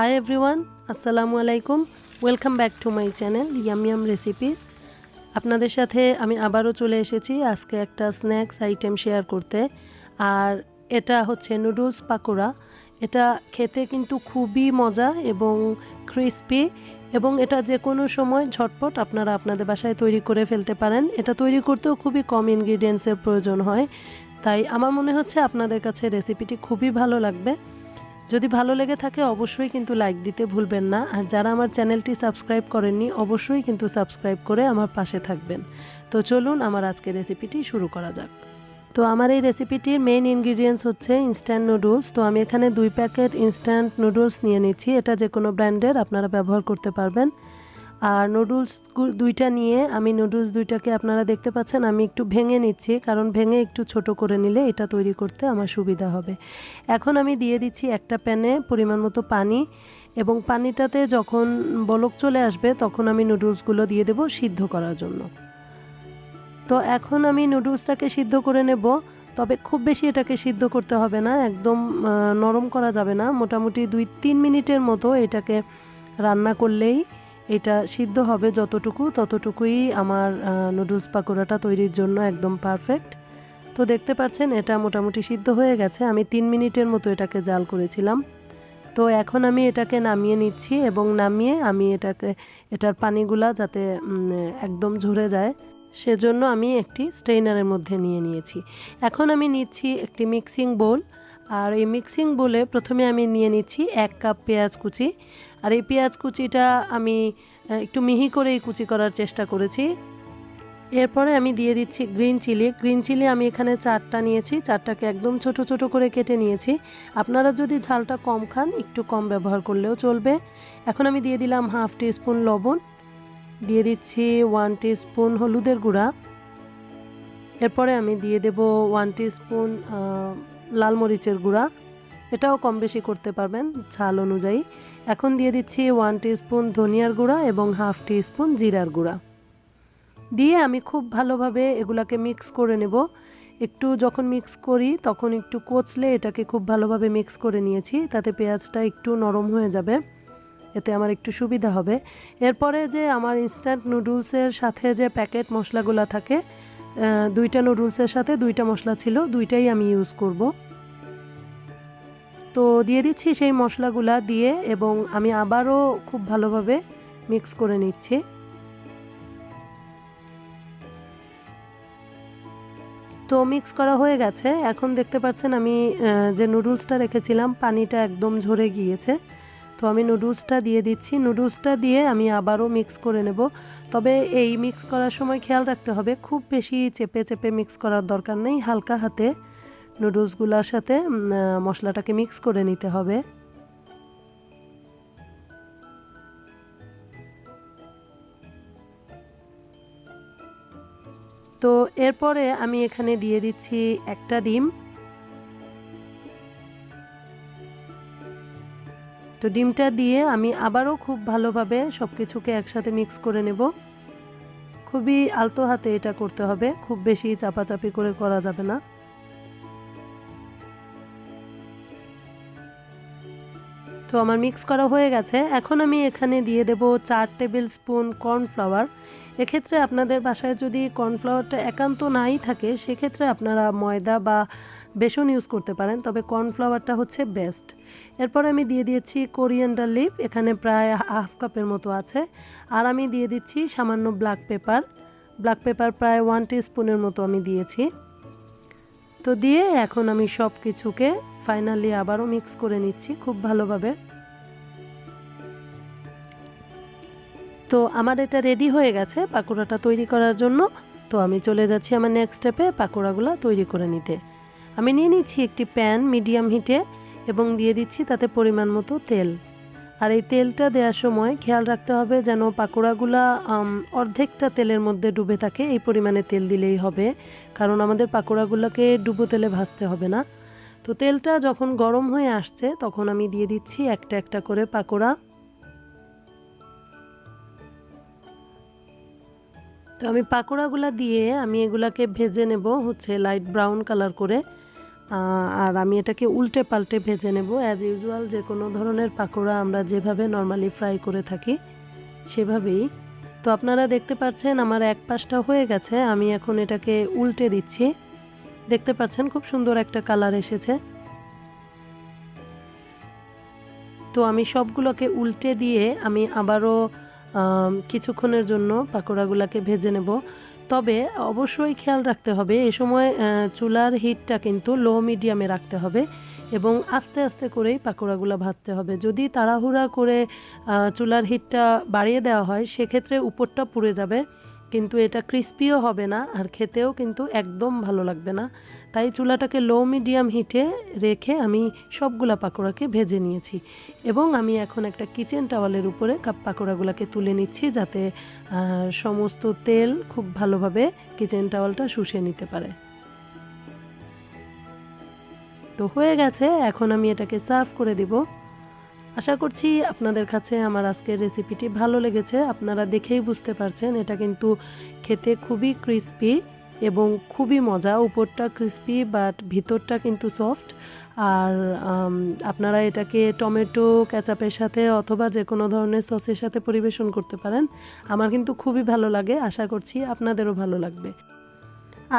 Hi everyone, Assalamu alaikum. Welcome back to my channel Yumyum recipes. আপনাদের সাথে আমি আবারও চলে এসেছি আজকে একটা স্ন্যাক্স আইটেম শেয়ার করতে। আর এটা হচ্ছে নুডলস পাকোড়া। এটা খেতে কিন্তু খুবই মজা এবং ক্রিস্পি এবং এটা যে কোনো সময় ঝটপট আপনারা আপনাদের বাসায় তৈরি করে ফেলতে পারেন। এটা তৈরি করতেও খুবই কম ইনগ্রিডিয়েন্টসের প্রয়োজন হয়, তাই আমার মনে হচ্ছে আপনাদের কাছে রেসিপিটি খুবই ভালো লাগবে। যদি ভালো লেগে থাকে অবশ্যই কিন্তু লাইক দিতে ভুলবেন না, আর যারা আমার চ্যানেলটি সাবস্ক্রাইব করেননি অবশ্যই কিন্তু সাবস্ক্রাইব করে আমার পাশে থাকবেন। তো চলুন আমার আজকের রেসিপিটি শুরু করা যাক। তো আমার এই রেসিপিটির মেইন ইনগ্রিডিয়েন্টস হচ্ছে ইনস্ট্যান্ট নুডলস। তো আমি এখানে 2 প্যাকেট ইনস্ট্যান্ট নুডলস নিয়ে নিচ্ছি। এটা যে কোনো ব্র্যান্ডের আপনারা ব্যবহার করতে পারবেন। আর নুডলস 2টা নিয়ে আমি নুডলস 2টাকে আপনারা দেখতে পাচ্ছেন আমি একটু ভেঙে নিচ্ছি, কারণ ভেঙে একটু ছোট করে নিলে এটা তৈরি করতে আমার সুবিধা হবে। এখন আমি দিয়ে দিচ্ছি একটা প্যানে পরিমাণ মতো পানি, এবং পানিটাতে যখন বলক চলে আসবে তখন আমি নুডলসগুলো দিয়ে দেব সিদ্ধ করার জন্য। তো এখন আমি নুডলসটাকে সিদ্ধ করে নেব, তবে খুব বেশি এটাকে সিদ্ধ করতে হবে না, একদম নরম করা যাবে না। মোটামুটি 2-3 মিনিটের মতো এটাকে রান্না করলেই এটা সিদ্ধ হবে। ততটুকুই আমার নুডলস পাকোড়াটা তৈরির জন্য একদম পারফেক্ট। তো দেখতে পাচ্ছেন এটা মোটামুটি সিদ্ধ হয়ে গেছে। আমি 3 মিনিটের মতো এটাকে জাল করেছিলাম। তো এখন আমি এটাকে নামিয়ে নিচ্ছি, এবং নামিয়ে আমি এটার পানিগুলা যাতে একদম ঝরে যায় সেজন্য আমি একটি স্ট্রেইনারের মধ্যে নিয়ে নিয়েছি। এখন আমি নিচ্ছি একটি মিক্সিং বোল, আর এই মিক্সিং বোলে প্রথমে আমি নিয়ে নিচ্ছি 1 কাপ পেঁয়াজ কুচি। আর এই পেঁয়াজ কুচিটা আমি একটু মিহি করেই কুচি করার চেষ্টা করেছি। এরপরে আমি দিয়ে দিচ্ছি গ্রিন চিলি আমি এখানে 4টা নিয়েছি। 4টাকে একদম ছোট ছোট করে কেটে নিয়েছি। আপনারা যদি ঝালটা কম খান একটু কম ব্যবহার করলেও চলবে। এখন আমি দিয়ে দিলাম 1/2 টিস্পুন লবণ, দিয়ে দিচ্ছি 1 টিস্পুন হলুদের গুঁড়া। এরপরে আমি দিয়ে দেব 1 টিস্পুন লাল মরিচের গুঁড়া, এটাও কম বেশি করতে পারবেন ঝাল অনুযায়ী। এখন দিয়ে দিচ্ছি 1 টিস্পুন ধনিয়ার গুঁড়া এবং 1/2 টিস্পুন জিরার গুঁড়া দিয়ে আমি খুব ভালোভাবে এগুলাকে মিক্স করে নেব। একটু যখন মিক্স করি তখন একটু কচলে এটাকে খুব ভালোভাবে মিক্স করে নিয়েছি, তাতে পেঁয়াজটা একটু নরম হয়ে যাবে, এতে আমার একটু সুবিধা হবে। এরপরে যে আমার ইনস্ট্যান্ট নুডলসের সাথে যে প্যাকেট মশলাগুলো থাকে, 2টা নুডলসের সাথে 2টা মশলা ছিল, 2টাই আমি ইউজ করব। তো দিয়ে দিচ্ছি সেই মশলাগুলা দিয়ে, এবং আমি আবারও খুব ভালোভাবে মিক্স করে নিচ্ছি। তো মিক্স করা হয়ে গেছে। এখন দেখতে পাচ্ছেন আমি যে নুডলসটা রেখেছিলাম পানিটা একদম ঝরে গিয়েছে। তো আমি নুডলসটা দিয়ে দিচ্ছি। নুডলসটা দিয়ে আমি আবারও মিক্স করে নেব। তবে এই মিক্স করার সময় খেয়াল রাখতে হবে খুব বেশি চেপে চেপে মিক্স করার দরকার নেই, হালকা হাতে নুডলসগুলোর সাথে মশলাটাকে মিক্স করে নিতে হবে। তো এরপরে আমি এখানে দিয়ে দিচ্ছি একটা ডিম। তো ডিমটা দিয়ে আমি আবারও খুব ভালোভাবে সব কিছুকে একসাথে মিক্স করে নেব। খুবই আলতো হাতে এটা করতে হবে, খুব বেশি চাপাচাপি করে করা যাবে না। তো আমার মিক্স করা হয়ে গেছে। এখন আমি এখানে দিয়ে দেব 4 টেবিল স্পুন কর্নফ্লাওয়ার। এক্ষেত্রে আপনাদের বাসায় যদি কর্নফ্লাওয়ারটা একান্ত নাই থাকে সেক্ষেত্রে আপনারা ময়দা বা বেসন ইউজ করতে পারেন, তবে কর্নফ্লাওয়ারটা হচ্ছে বেস্ট। এরপর আমি দিয়ে দিয়েছি কোরিয়েন্ডার লিভ, এখানে প্রায় 1/2 কাপের মতো আছে। আর আমি দিয়ে দিচ্ছি সামান্য ব্ল্যাক পেপার প্রায় 1 টিস্পুনের মতো আমি দিয়েছি। তো দিয়ে এখন আমি সব কিছুকে ফাইনালি আবারও মিক্স করে নিচ্ছি খুব ভালোভাবে। তো আমার এটা রেডি হয়ে গেছে পাকোড়াটা তৈরি করার জন্য। তো আমি চলে যাচ্ছি আমার নেক্সট স্টেপে পাকোড়াগুলো তৈরি করে নিতে। আমি নিয়ে নিচ্ছি একটি প্যান মিডিয়াম হিটে, এবং দিয়ে দিচ্ছি তাতে পরিমাণ মতো তেল। আর এই তেলটা দেওয়ার সময় খেয়াল রাখতে হবে যেন পাকোড়াগুলা অর্ধেকটা তেলের মধ্যে ডুবে থাকে, এই পরিমাণে তেল দিলেই হবে, কারণ আমাদের পাকোড়াগুলোকে ডুবো তেলে ভাজতে হবে না। তো তেলটা যখন গরম হয়ে আসছে তখন আমি দিয়ে দিচ্ছি একটা একটা করে পাকোড়া। তো আমি পাকোড়াগুলো দিয়ে আমি এগুলাকে ভেজে নেব হচ্ছে লাইট ব্রাউন কালার করে। আর আমি এটাকে উল্টে পাল্টে ভেজে নেব অ্যাজ ইউজুয়াল যে কোনো ধরনের পাকোড়া আমরা যেভাবে নর্মালি ফ্রাই করে থাকি সেভাবেই। তো আপনারা দেখতে পাচ্ছেন আমার এক পাশটা হয়ে গেছে, আমি এখন এটাকে উল্টে দিচ্ছি। দেখতে পাচ্ছেন খুব সুন্দর একটা কালার এসেছে। তো আমি সবগুলোকে উল্টে দিয়ে আমি আবারও কিছুক্ষণের জন্য পাকোড়াগুলোকে ভেজে নেব। তবে অবশ্যই খেয়াল রাখতে হবে এ সময় চুলার হিটটা কিন্তু লো মিডিয়ামে রাখতে হবে এবং আস্তে আস্তে করেই পাকোড়াগুলো ভাজতে হবে। যদি তাড়াহুড়া করে চুলার হিটটা বাড়িয়ে দেওয়া হয় সেক্ষেত্রে উপরটা পুড়ে যাবে, কিন্তু এটা ক্রিস্পিও হবে না আর খেতেও কিন্তু একদম ভালো লাগবে না। তাই চুলাটাকে লো মিডিয়াম হিটে রেখে আমি সবগুলা পাকোড়াকে ভেজে নিয়েছি এবং আমি এখন একটা কিচেন টাওয়ালের উপরে পাকোড়াগুলোকে তুলে নিচ্ছি যাতে সমস্ত তেল খুব ভালোভাবে কিচেন টাওয়ালটা শুষে নিতে পারে। তো হয়ে গেছে, এখন আমি এটাকে সার্ভ করে দিব। আশা করছি আপনাদের কাছে আমার আজকের রেসিপিটি ভালো লেগেছে। আপনারা দেখেই বুঝতে পারছেন এটা কিন্তু খেতে খুবই ক্রিস্পি এবং খুবই মজা। উপরটা ক্রিস্পি বাট ভিতরটা কিন্তু সফট। আর আপনারা এটাকে টমেটো কেচাপের সাথে অথবা যে কোনো ধরনের সসের সাথে পরিবেশন করতে পারেন। আমার কিন্তু খুবই ভালো লাগে, আশা করছি আপনাদেরও ভালো লাগবে।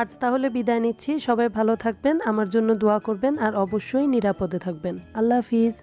আজ তাহলে বিদায় নিচ্ছি, সবাই ভালো থাকবেন, আমার জন্য দোয়া করবেন আর অবশ্যই নিরাপদে থাকবেন। আল্লাহ হাফিজ।